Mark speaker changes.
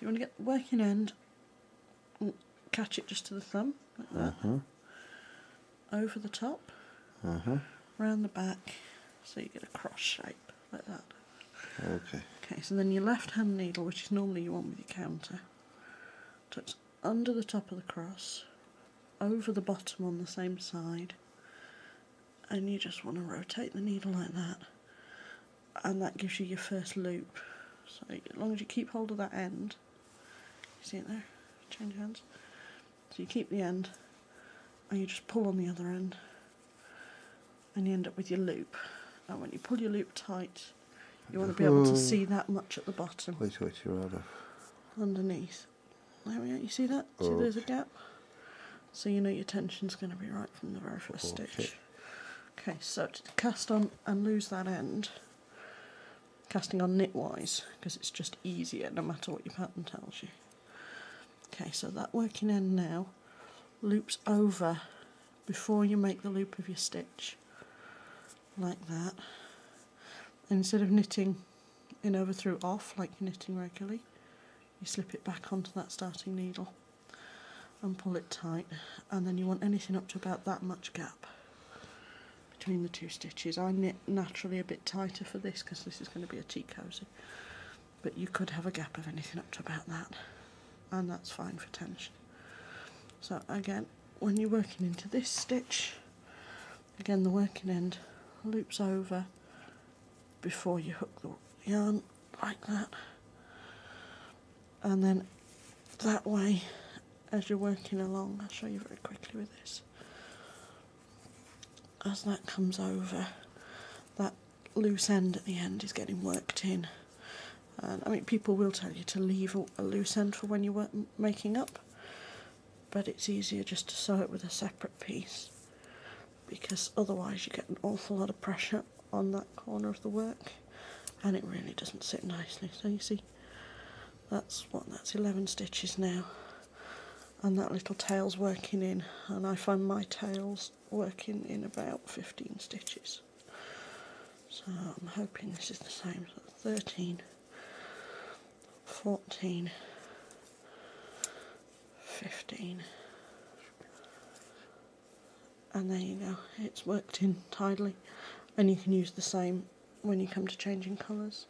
Speaker 1: you want to get the working end, catch it just to the thumb, like that, over the top, round the back, so you get a cross shape, like that.
Speaker 2: Okay.
Speaker 1: Okay, so then your left hand needle, which is normally you want with your counter, tucks under the top of the cross, over the bottom on the same side, and you just want to rotate the needle like that, and that gives you your first loop. So as long as you keep hold of that end, you see it there, change hands, so you keep the end and you just pull on the other end and you end up with your loop. And when you pull your loop tight, you want to be able to see that much at the bottom.
Speaker 2: Wait, you're out of.
Speaker 1: Underneath. There we go, you see that? See there's a gap? So you know your tension's going to be right from the very first stitch. Okay, so to cast on and lose that end, casting on Knitwise, because it's just easier no matter what your pattern tells you. Okay, so that working end now loops over before you make the loop of your stitch, like that. And instead of knitting in, over, through, off like you're knitting regularly, you slip it back onto that starting needle and pull it tight, and then you want anything up to about that much gap between the two stitches. I knit naturally a bit tighter for this because this is going to be a tea cosy, but you could have a gap of anything up to about that, and that's fine for tension. So again, when you're working into this stitch, again the working end loops over before you hook the yarn, like that, and then that way as you're working along, I'll show you very quickly with this, as that comes over, that loose end at the end is getting worked in. And I mean, people will tell you to leave a loose end for when you're making up, but it's easier just to sew it with a separate piece, because otherwise you get an awful lot of pressure on that corner of the work and it really doesn't sit nicely. So you see, that's 11 stitches now, and that little tail's working in, and I find my tail's working in about 15 stitches. So I'm hoping this is the same. So 13, 14, 15, and there you go, it's worked in tidily, and you can use the same when you come to changing colours.